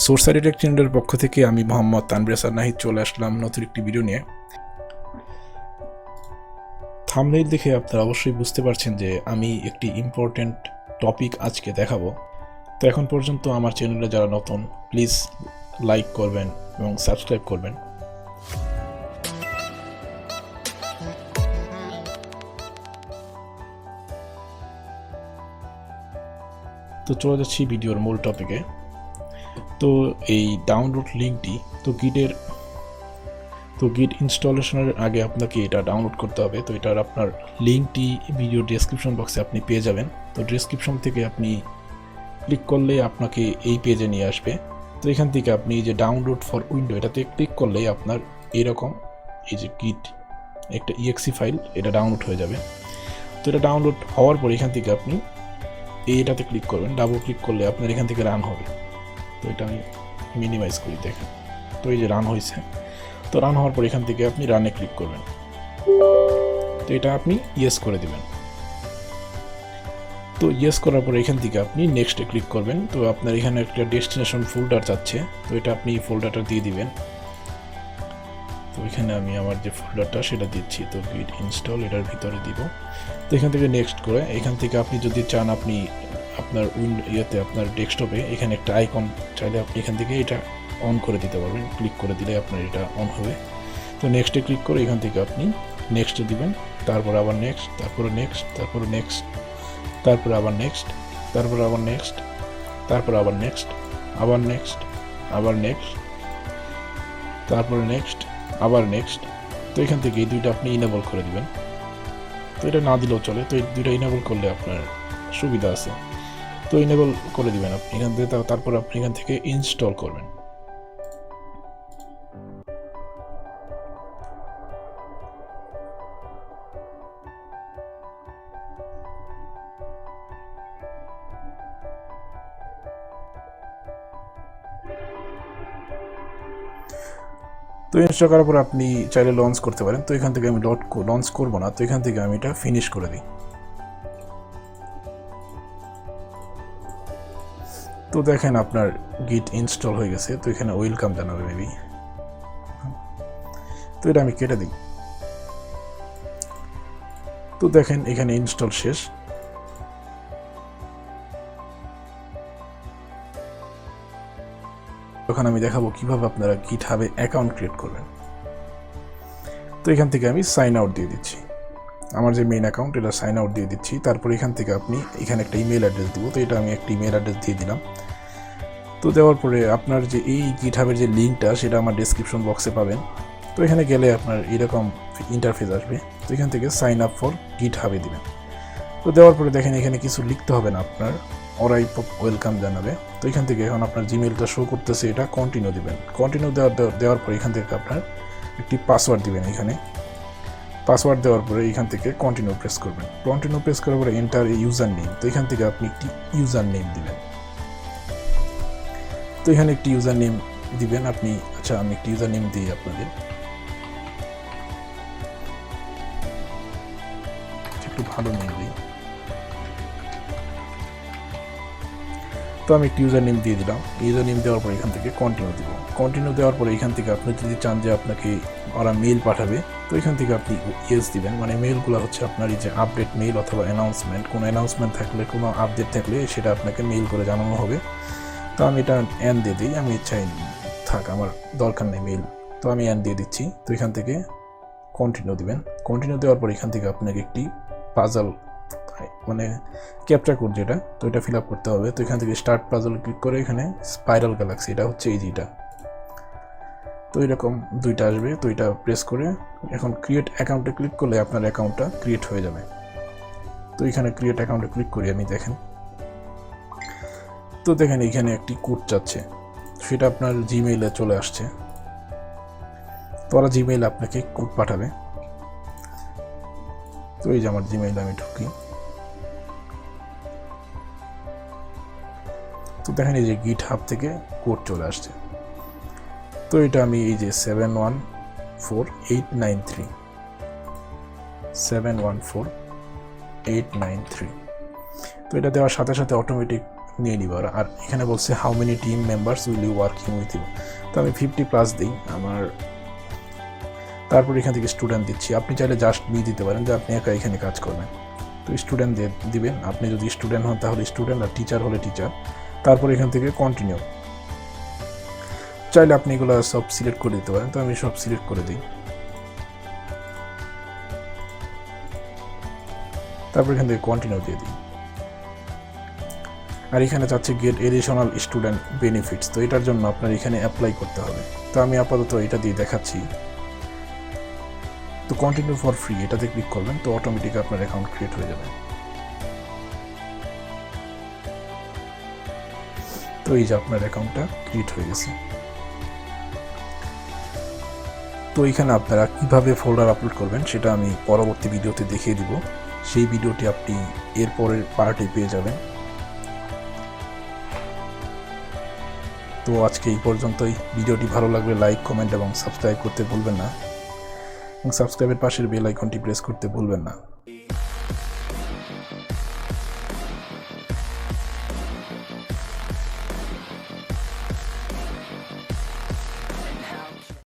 Source এডিটেক চ্যানেলের পক্ষ থেকে আমি মোহাম্মদ তানভীর হাসান নাহিদ চলে আসলাম নতুন একটি ভিডিও নিয়ে। থাম্বনেইল দেখে আপনারা অবশ্যই বুঝতে পারছেন যে আমি একটি ইম্পর্ট্যান্ট টপিক আজকে দেখাবো। তো এখন পর্যন্ত আমার চ্যানেলে যারা নতুন, প্লিজ লাইক করবেন এবং সাবস্ক্রাইব করবেন। তো চলে যাচ্ছি ভিডিওর মূল টপিকে। তো এই ডাউনলোড লিঙ্কটি গিট ইনস্টলেশনের আগে আপনাকে এটা ডাউনলোড করতে হবে। তো এটার আপনার লিঙ্কটি ভিডিও ডেসক্রিপশন বক্সে আপনি পেয়ে যাবেন। তো ডেসক্রিপশন থেকে আপনি ক্লিক করলে আপনাকে এই পেজে নিয়ে আসবে। তো এখান থেকে আপনি যে ডাউনলোড ফর উইন্ডো এটাতে ক্লিক করলে আপনার এরকম এই যে গিট একটা ইএক্সি ফাইল এটা ডাউনলোড হয়ে যাবে। তো এটা ডাউনলোড হওয়ার পর এখান থেকে আপনি এইটাতে ক্লিক করবেন, ডাবল ক্লিক করলে আপনার এখান থেকে রান হবে। তো এটা আমি মিনিমাইজ করি, দেখেন। তো এই যে রান হয়েছে। তো রান হওয়ার পর এখান থেকে আপনি রানে ক্লিক করবেন। তো এটা আপনি ইয়েস করে দিবেন। তো ইয়েস করার পর এখান থেকে আপনি নেক্সটে ক্লিক করবেন। তো আপনার এখানে একটা ডেস্টিনেশন ফোল্ডার চাচ্ছে, তো এটা আপনি ফোল্ডারটা দিয়ে দিবেন। তো এখানে আমি আমার যে ফোল্ডারটা সেটা দিচ্ছি। তো গিট ইনস্টল এটার ভিতরে দিব। তো এখান থেকে নেক্সট করে এখান থেকে আপনি যদি চান আপনি আপনার আপনার ডেস্কটপে এখানে একটা আইকন চাইলে আপনি এখান থেকে এটা অন করে দিতে পারবেন। ক্লিক করে দিলে আপনার এটা অন হবে। তো নেক্সটে ক্লিক করে এখান থেকে আপনি নেক্সটে দিবেন, তারপর আবার নেক্সট, তারপরে নেক্সট, তারপরে নেক্সট, তারপরে আবার নেক্সট, তারপরে আবার নেক্সট, তারপরে আবার নেক্সট, আবার নেক্সট, আবার নেক্সট, তারপরে নেক্সট, আবার নেক্সট। তো এখান থেকে এই দুইটা আপনি ইনেবল করে দিবেন। তো এটা না দিলেও চলে, তো এই দুইটা ইনেবল করলে আপনার সুবিধা আছে। তো ইনেবল করে দিবেন আপনি এখান থেকে। তারপর আপনি এখান থেকে ইনস্টল করবেন। তো ইনস্টল করার পর আপনি চাইলে লঞ্চ করতে পারেন। তো এখান থেকে আমি লঞ্চ করবো না, তো এখান থেকে আমি এটা ফিনিশ করে দিই। তো দেখেন আপনার গিট ইনস্টল হয়ে গেছে। তো এখানে ওয়েলকাম জানাবে মেবি। তো এটা আমি কেটে দিই। তো দেখেন এখানে ইনস্টল শেষ। তখন আমি দেখাবো কিভাবে আপনারা গিটহাবে অ্যাকাউন্ট ক্রিয়েট করবেন। তো এখান থেকে আমি সাইন আউট দিয়ে দিচ্ছি, আমার যে মেইন অ্যাকাউন্ট এটা সাইন আউট দিয়ে দিচ্ছি। তারপর এখান থেকে আপনি এখানে একটা ইমেল অ্যাড্রেস দিব। তো এটা আমি একটা ইমেল অ্যাড্রেস দিয়ে দিলাম। তো দেওয়ার পরে আপনার যে এই গিটহাবের যে লিঙ্কটা সেটা আমার ডেসক্রিপশন বক্সে পাবেন। তো এখানে গেলে আপনার এরকম ইন্টারফেস আসবে। তো এখান থেকে সাইন আপ ফর গিটহাবে দিবেন। তো দেওয়ার পরে দেখেন এখানে কিছু লিখতে হবে না আপনার, ওরাই ওয়েলকাম জানাবে। তো এখান থেকে এখন আপনার জিমেলটা শো করতেছে, এটা কন্টিনিউ দিবেন। কন্টিনিউ দেওয়ার পরে এখান থেকে আপনার একটি পাসওয়ার্ড দিবেন। এখানে পাসওয়ার্ড দেওয়ার পরে এখান থেকে কন্টিনিউ প্রেস করবেন। কন্টিনিউ প্রেস করার পরে এন্টার ইউজার নেম। তো এখান থেকে আপনি একটি ইউজার নেম দিবেন। তো এখানে একটি ইউজার নেম দিবেন আপনি। আচ্ছা, আমি একটি ইউজার নেম দিই আপনাদের, একটু ভালো নেম দিই। তো আমি একটি ইউজার নেম দিয়ে দিলাম। ইউজার নেম দেওয়ার পরে এখান থেকে কন্টিনিউ দিব। কন্টিনিউ দেওয়ার পরে এখান থেকে আপনি যদি চান যে আপনাকে ওরা মেইল পাঠাবে, তো এখান থেকে আপনি ইয়েস দিবেন। মানে মেইলগুলো হচ্ছে আপনার এই যে আপডেট মেইল অথবা অ্যানাউন্সমেন্ট, কোনো অ্যানাউন্সমেন্ট থাকলে, কোনো আপডেট থাকলে সেটা আপনাকে মেইল করে জানানো হবে। তো আমি এটা অ্যান দিয়ে দিই, আমি চাই থাক, আমার দরকার নেই মেইল। তো আমি অ্যান দিয়ে দিচ্ছি। তো এখান থেকে কন্টিনিউ দিবেন। কন্টিনিউ দেওয়ার পর এখান থেকে আপনাকে একটি পাজল মানে ক্যাপচা কোড যেটা, তো এটা ফিল আপ করতে হবে। তো এখান থেকে স্টার্ট পাজল ক্লিক করে এখানে স্পাইরাল গ্যালাক্সি এটা হচ্ছে এই যেটা, তো এরকম দুইটা আসবে। তো এটা প্রেস করে এখন ক্রিয়েট অ্যাকাউন্টে ক্লিক করলে আপনার অ্যাকাউন্টটা ক্রিয়েট হয়ে যাবে। তো এখানে ক্রিয়েট অ্যাকাউন্টে ক্লিক করি আমি, দেখেন। তো দেখেন এখানে একটি কোড চাচ্ছে, সেটা আপনার জিমেইলে চলে আসছে। তো ওরা জিমেইলে আপনাকে কোড পাঠাবে। তো এই যে আমার জিমেইলে আমি ঢুকি। তো দেখেন এই যে গিটহাব থেকে কোড চলে আসছে। তো এটা আমি এই যে 714893 714 893, তো এটা দেওয়ার সাথে সাথে অটোমেটিক নিয়ে নিব। আর এখানে বলছে how many team members will you working with you, তো আমি 50+ দিই আমার। তারপর এখান থেকে স্টুডেন্ট দিচ্ছি, আপনি চাইলে জাস্ট বি দিতে পারেন যে আপনি একা এখানে কাজ করবেন। তো স্টুডেন্ট দিবেন, আপনি যদি স্টুডেন্ট হন তাহলে স্টুডেন্ট, আর টিচার হলে টিচার। তারপর এখান থেকে কন্টিনিউ, চাইলে আপনি এগুলো সব সিলেক্ট করে দিতে পারেন, তো আমি সব সিলেক্ট করে দিই। তারপর এখান থেকে কন্টিনিউ দিয়ে দিই। আর এখানে চাচ্ছে গেট এডিশনাল স্টুডেন্ট বেনিফিটস, তো এটার জন্য আপনার এখানে অ্যাপ্লাই করতে হবে। তো আমি আপাতত এটা দিয়ে দেখাচ্ছি। তো কন্টিনিউ ফর ফ্রি এটাতে ক্লিক করবেন, তো অটোমেটিক আপনার অ্যাকাউন্ট ক্রিয়েট হয়ে যাবে। তো এই যে আপনার অ্যাকাউন্টটা ক্রিয়েট হয়ে গেছে। তো এখানে আপনারা কিভাবে ফোল্ডার আপলোড করবেন সেটা আমি পরবর্তী ভিডিওতে দেখিয়ে দিব, সেই ভিডিওটি আপনি এর পরের পার্টে পেয়ে যাবেন। তো আজকে এই পর্যন্তই। ভিডিওটি ভালো লাগলে লাইক, কমেন্ট এবং সাবস্ক্রাইব করতে ভুলবেন না, এবং সাবস্ক্রাইবের পাশের বেল আইকনটি প্রেস করতে ভুলবেন না।